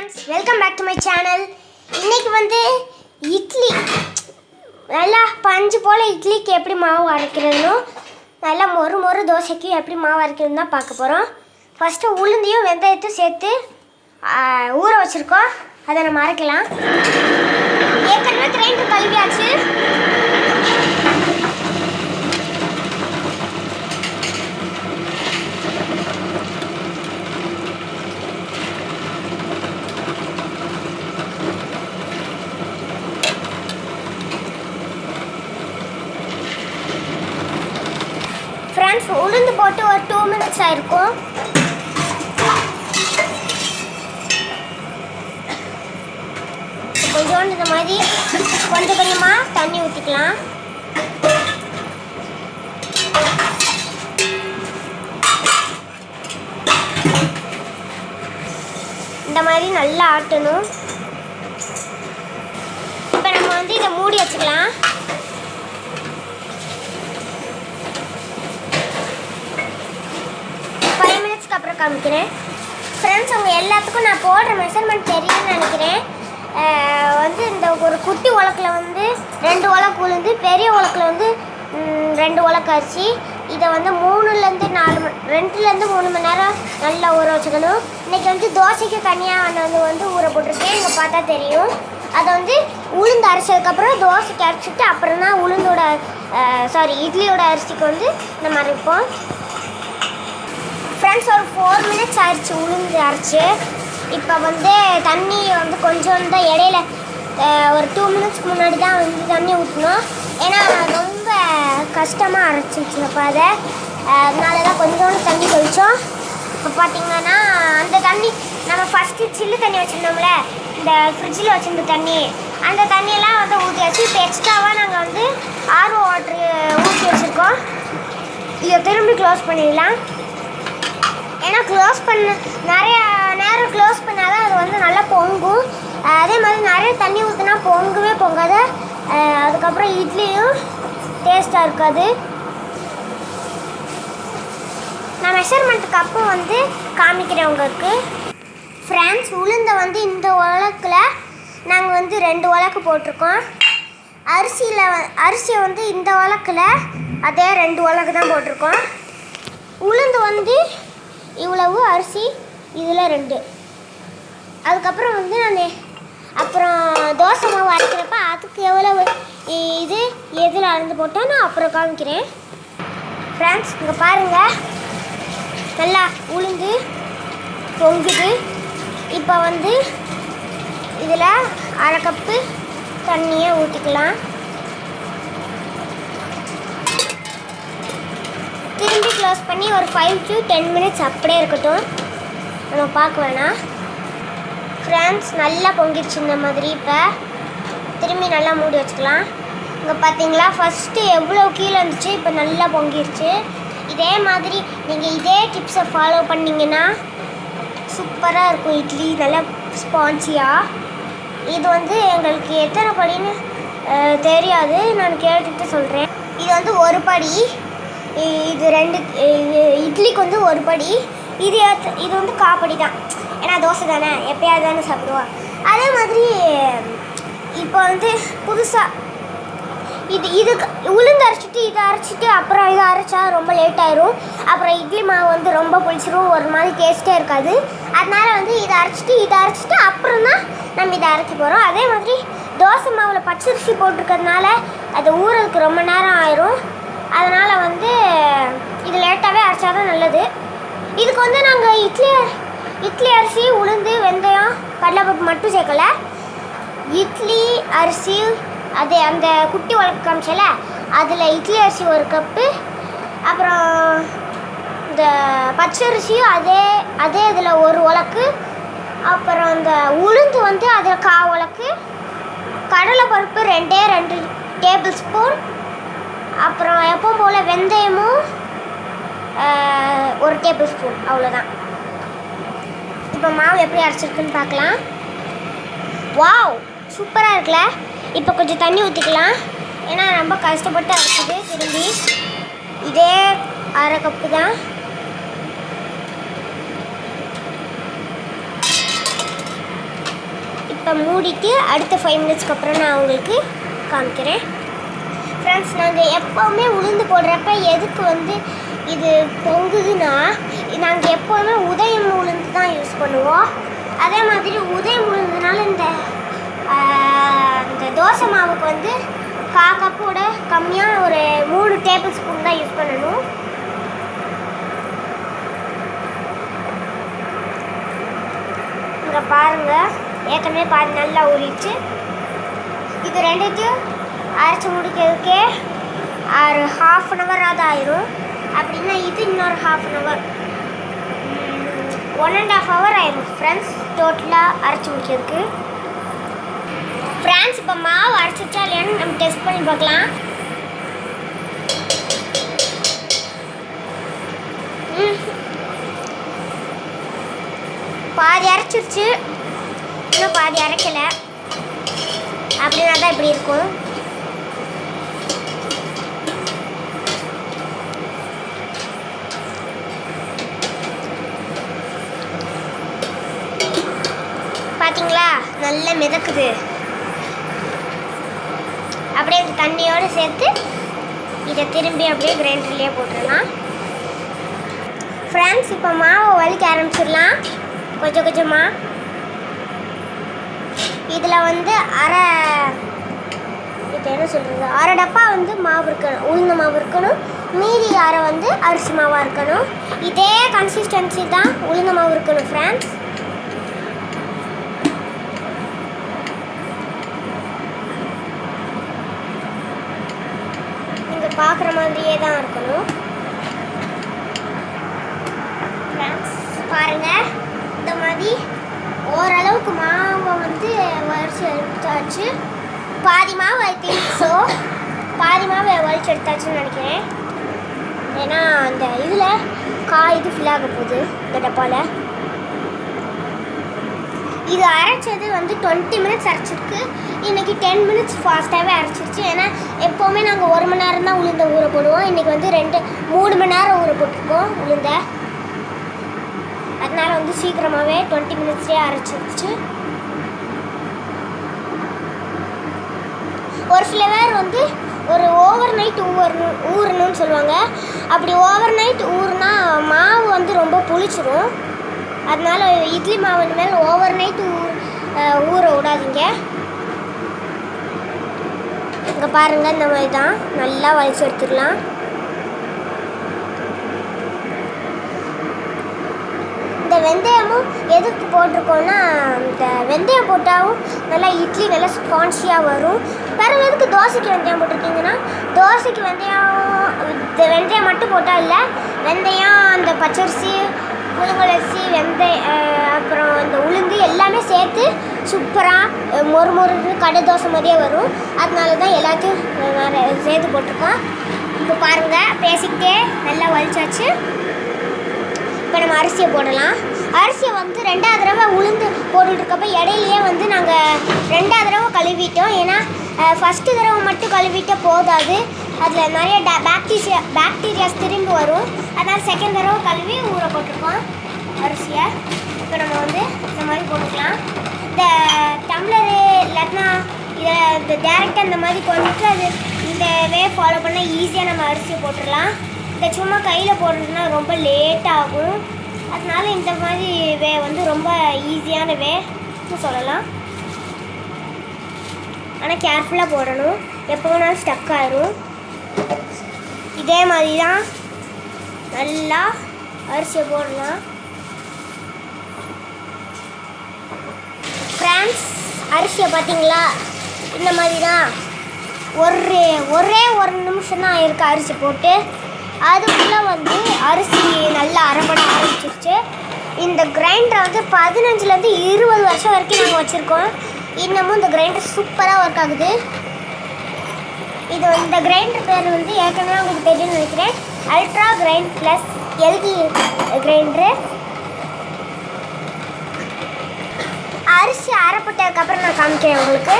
friends, welcome back to my channel. இன்னைக்கு வந்து இட்லி நல்லா பஞ்சு போல இட்லிக்கு எப்படி மாவு அரைக்கிறதுனோ நல்லா மொறு தோசைக்கு எப்படி மாவு அரைக்கிறதுன்னு தான் பார்க்க போகிறோம். ஃபஸ்ட்டு உளுந்தையும் வெந்தயத்தையும் சேர்த்து ஊற வச்சுருக்கோம். அதை நம்ம அரைக்கலாம். ஏற்கனவே கிரைண்டர் கழுவியாச்சு. ஃப்ரெண்ட்ஸ், உளுந்து போட்டு ஒரு 2 minutes ஆயிருக்கும். கொஞ்சோண்டு இந்த மாதிரி கொஞ்சம் கொஞ்சமாக தண்ணி ஊற்றிக்கலாம். இந்த மாதிரி நல்லா ஆட்டணும். இப்போ நம்ம வந்து இதை மூடி வச்சுக்கலாம். அப்புறம் காமிக்கிறேன். ஃப்ரெண்ட்ஸ், உங்கள் எல்லாத்துக்கும் நான் போடுற மெஷர்மெண்ட் தெரியும்னு நினைக்கிறேன். வந்து இந்த ஒரு குட்டி உலக்கில் வந்து 2 உலக்கு உளுந்து, பெரிய உலக்கில் வந்து 2 உலக்கு அரிசி. இதை வந்து 2லேருந்து 3 மணி நேரம் நல்லா ஊற வச்சுக்கணும். இன்றைக்கி வந்து தோசைக்கு தனியாக வந்து ஊற போட்டிருக்கேன். இங்கே பார்த்தா தெரியும். அதை வந்து உளுந்து அரைச்சதுக்கப்புறம் தோசைக்கு அரைச்சிட்டு அப்புறம் தான் இட்லியோட அரிசிக்கு வந்து நம்ம அரைப்போம். ஃப்ரெண்ட்ஸ், ஒரு 4 minutes ஆயிடுச்சு உளுந்து அரைச்சி. இப்போ வந்து தண்ணி வந்து கொஞ்சம் தான் இடையில ஒரு 2 minutesக்கு முன்னாடி தான் வந்து தண்ணி ஊற்றணும். ஏன்னா ரொம்ப கஷ்டமாக அரைச்சிச்சு. அப்போ அதனால தான் கொஞ்சோண்டு தண்ணி தொளிச்சோம். இப்போ பார்த்திங்கன்னா அந்த தண்ணி நம்ம ஃபஸ்ட்டு சில்லு தண்ணி வச்சுருந்தோம்ல, இந்த ஃப்ரிட்ஜில் வச்சுருந்த தண்ணி, அந்த தண்ணியெல்லாம் வந்து ஊற்றியாச்சு. இப்போ எக்ஸ்ட்ராவாக நாங்கள் வந்து RO வாட்ரு ஊற்றி வச்சுருக்கோம். இதை திரும்பி க்ளோஸ் பண்ணிடலாம். ஏன்னா நிறைய நேரம் க்ளோஸ் பண்ணால் தான் அது வந்து நல்லா பொங்கும். அதே மாதிரி நிறைய தண்ணி ஊற்றினா பொங்காது. அதுக்கப்புறம் இட்லியும் டேஸ்ட்டாக இருக்காது. நான் மெஷர்மெண்ட் கப்பு வந்து காமிக்கிறேன் உங்களுக்கு. ஃப்ரெண்ட்ஸ், உளுந்தை வந்து இந்த உலக்கில் நாங்கள் வந்து 2 உலக்கு போட்டிருக்கோம். அரிசியை வந்து இந்த உலக்கில் அதே 2 உலக்கு தான் போட்டிருக்கோம். உளுந்து வந்து இவ்வளவு, அரிசி இதில் 2. அதுக்கப்புறம் வந்து அப்புறம் தோசை மாவு அரைக்கிறப்ப அதுக்கு எவ்வளவு எதில் அரைந்து போட்டால் நான் அப்புறம் காமிக்கிறேன். ஃப்ரெண்ட்ஸ், இங்கே பாருங்கள், நல்லா உளுந்து பொங்குது. இப்போ வந்து இதில் 1/2 கப்பு தண்ணியை ஊற்றிக்கலாம். திரும்பி க்ளோஸ் பண்ணி ஒரு 5 to 10 minutes அப்படியே இருக்கட்டும். நம்ம பார்க்க வேணாம். ஃப்ரெண்ட்ஸ், நல்லா பொங்கிடுச்சு இந்த மாதிரி. இப்போ திரும்பி நல்லா மூடி வச்சுக்கலாம். இங்கே பார்த்தீங்களா, ஃபஸ்ட்டு எவ்வளோ கீழே இருந்துச்சு, இப்போ நல்லா பொங்கிடுச்சு. இதே மாதிரி நீங்கள் இதே டிப்ஸை ஃபாலோ பண்ணிங்கன்னா சூப்பராக இருக்கும் இட்லி, நல்லா ஸ்பான்சியாக. இது வந்து எங்களுக்கு எத்தனை படின்னு தெரியாது, நான் கேட்டுட்டு சொல்கிறேன். இது வந்து 1 படி, இது 2 இட்லிக்கு வந்து 1 படி. இது வந்து 1/4 படி தான். ஏன்னா தோசை தானே, எப்போயாவது தானே சாப்பிடுவோம். அதே மாதிரி இப்போ வந்து புதுசாக இதுக்கு உளுந்து அரைச்சிட்டு இதை அரைச்சிட்டு அப்புறம் இதை அரைச்சா ரொம்ப லேட் ஆயிரும். அப்புறம் இட்லி மாவு வந்து ரொம்ப புளிச்சிரும், ஒரு மாதிரி டேஸ்ட்டே இருக்காது. அதனால் வந்து இதை அரைச்சிட்டு அப்புறம் தான் நம்ம இதை அரைக்க போகிறோம். அதே மாதிரி தோசை மாவில் பச்சரிசி போட்டிருக்கிறதுனால அது ஊறதுக்கு ரொம்ப நேரம் ஆயிரும். அதனால் வந்து இது லேட்டாகவே அரைச்சா தான் நல்லது. இதுக்கு வந்து நாங்கள் இட்லி அரிசி, உளுந்து, வெந்தயம், கடலைப்பருப்பு மட்டும் சேர்க்கலை. இட்லி அரிசி அந்த குட்டி உலக்கு காமிச்சல, அதில் இட்லி அரிசி 1 கப்பு, அப்புறம் இந்த பச்சரிசியும் அதே இதில் 1 உலக்கு, அப்புறம் இந்த உளுந்து வந்து அதில் 1/4 உலக்கு, கடலைப்பருப்பு 2 டேபிள் ஸ்பூன், அப்புறம் எப்பவும் போல் வெந்தயமும் 1 டேபிள் ஸ்பூன், அவ்வளோதான். இப்போ மாவு எப்படி அரைச்சிருக்குன்னு பார்க்கலாம். வாவ், சூப்பராக இருக்குல்ல. இப்போ கொஞ்சம் தண்ணி ஊற்றிக்கலாம். ஏன்னா ரொம்ப கஷ்டப்பட்டு அரைச்சிது. திரும்பி இதே 1/2 கப்பு தான். இப்போ மூடிட்டு அடுத்த 5 மினிட்ஸ்க்கு அப்புறம் நான் உங்களுக்கு காமிக்கிறேன். ஃப்ரெண்ட்ஸ், நாங்கள் எப்போவுமே உளுந்து போடுறப்ப எதுக்கு வந்து இது பொங்குதுன்னா, நாங்கள் எப்போவுமே உதயம் உளுந்து தான் யூஸ் பண்ணுவோம். அதே மாதிரி உதயம் உளுந்துனால இந்த தோசை மாவுக்கு வந்து 1/4 கப்போட கம்மியாக ஒரு 3 டேபிள் ஸ்பூன் தான் யூஸ் பண்ணணும். இங்கே பாருங்கள், ஏற்கனவே பாதி நல்லா ஊறிடுச்சு. இது ரெண்டுத்தையும் அரைச்சி முடிக்கிறதுக்கே ஒரு 1/2 அன் ஹவராவது ஆயிரும். அப்படின்னா இது இன்னொரு 1/2 அன் ஹவர், 1.5 ஹவர் ஆயிரும் ஃப்ரெண்ட்ஸ் டோட்டலாக அரைச்சி முடிக்கிறதுக்கு. ஃப்ரெண்ட்ஸ், இப்போ மாவு அரைச்சிச்சா இல்லையான்னு நம்ம டெஸ்ட் பண்ணி பார்க்கலாம். பாதி அரைச்சிருச்சு, இன்னும் பாதி அரைக்கலை. அப்படின்னா தான் இப்படி இருக்கும். பார்த்தீங்களா, நல்லா மிதக்குது. அப்படியே தண்ணியோடு சேர்த்து இதை திரும்பி அப்படியே கிரைண்டர்லேயே போட்டுடலாம். ஃப்ரெண்ட்ஸ், இப்போ மாவை வலிக்க ஆரம்பிச்சிடலாம் கொஞ்சம் கொஞ்சமாக. இதில் வந்து அரை டப்பா வந்து மாவு இருக்கணும், உளுந்த மாவு இருக்கணும். மீதி அரை வந்து அரிசி மாவாக இருக்கணும். இதே கன்சிஸ்டன்சி தான் உளுந்த மாவு இருக்கணும் ஃப்ரெண்ட்ஸ். நீங்கள் பார்க்குற மாதிரியே தான் இருக்கணும் ஃப்ரெண்ட்ஸ். பாருங்கள், இந்த மாதிரி ஓரளவுக்கு மாவை வந்து வரிசை எடுத்தாச்சு. பாதி மாவு ஐ திங்க் ஸோ பாதி மாவை வலிச்சு எடுத்தாச்சுன்னு நினைக்கிறேன். ஏன்னா அந்த இதில் இது ஃபில் ஆக போகுது இந்த டப்பாவில். இது அரைச்சது வந்து 20 மினிட்ஸ் அரைச்சிருக்கு. இன்றைக்கி 10 மினிட்ஸ் ஃபாஸ்ட்டாகவே அரைச்சிருச்சு. ஏன்னா எப்போவுமே நாங்கள் 1 மணி நேரம் தான் உளுந்த ஊற போடுவோம். இன்றைக்கி வந்து 3 மணி நேரம் ஊற போட்டிருக்கோம் உளுந்த. அதனால் வந்து சீக்கிரமாகவே 20 மினிட்ஸ்லேயே அரைச்சிருச்சு. ஒரு சில பேர் வந்து ஒரு ஓவர் நைட் ஊறணும்னு சொல்லுவாங்க. அப்படி ஓவர் நைட் ஊறுனா மாவு வந்து ரொம்ப புளிச்சிரும். அதனால் இட்லி மாவு மேலே ஓவர் நைட் ஊற விடாதீங்க. இங்கே பாருங்கள், இந்த மாதிரி தான் நல்லா வலிச்சு எடுத்துடலாம். இந்த வெந்தயமும் எதுக்கு போட்டிருக்கோன்னா, இந்த வெந்தயம் போட்டாலும் நல்லா இட்லி நல்லா ஸ்பான்சியாக வரும். வேறு எதுக்கு தோசைக்கு வெந்தயம் போட்டிருக்கீங்கன்னா, தோசைக்கு வெந்தயம் மட்டும் போட்டால் இல்லை, வெந்தயம், அந்த பச்சரிசி, புழுங்கலரிசி, அப்புறம் இந்த உளுந்து எல்லாமே சேர்த்து சூப்பராக மொறு கடை தோசை மாதிரியே வரும். அதனால தான் எல்லாத்தையும் சேர்த்து போட்டிருக்கோம். இப்போ பாருங்கள், பேசிக்கிட்டே நல்லா வலிச்சாச்சு. இப்போ நம்ம அரிசியை போடலாம். அரிசியை வந்து 2வது தடவை உளுந்து போட்டுட்ருக்கப்போ இடையிலையே வந்து நாங்கள் 2வது தடவை கழுவிட்டோம். ஏன்னா ஃபஸ்ட்டு தடவை மட்டும் கழுவிட்ட போதாது, அதில் நிறைய பாக்டீரியாஸ் திரும்பி வரும். அதனால் 2nd தடவை கழுவி ஊற போட்டிருக்கோம் அரிசியை. இப்போ நம்ம வந்து இந்த மாதிரி போட்டுக்கலாம். இந்த டம்ளரு இல்லாட்டினா இதை இந்த டேரெக்டாக இந்த மாதிரி கொண்டுட்டு அது இந்த ஃபாலோ பண்ணால் ஈஸியாக நம்ம அரிசியை போட்டுடலாம். இந்த சும்மா கையில் போடுறதுனா ரொம்ப லேட் ஆகும். அதனால இந்த மாதிரி வந்து ரொம்ப ஈஸியான வேன்னு சொல்லலாம். ஆனால் கேர்ஃபுல்லாக போடணும், எப்போ வேணாலும் ஸ்டக் ஆயிரும். இதே மாதிரி தான் நல்லா அரிசியை போடலாம். ஃப்ரெண்ட்ஸ், அரிசியை பார்த்தீங்களா, இந்த மாதிரி தான் ஒரே ஒரு நிமிஷம் தான் இருக்குது அரிசி போட்டு. அதுக்குள்ளே வந்து அரிசி நல்லா அரைப்பட ஆரம்பிச்சிருச்சு. இந்த கிரைண்டரை வந்து 15லேருந்து 20 வருஷம் வரைக்கும் நாங்கள் வச்சுருக்கோம். இன்னமும் இந்த கிரைண்டர் சூப்பராக ஒர்க் ஆகுது. இந்த கிரைண்டர் பேர் வந்து ஏற்கனவே உங்களுக்கு தெரியும்னு நினைக்கிறேன், அல்ட்ரா கிரைண்ட் ப்ளஸ் எல்இ கிரைண்டரு. அரிசி அரைப்பட்டதுக்கப்புறம் நான் காமிக்கிறேன் உங்களுக்கு.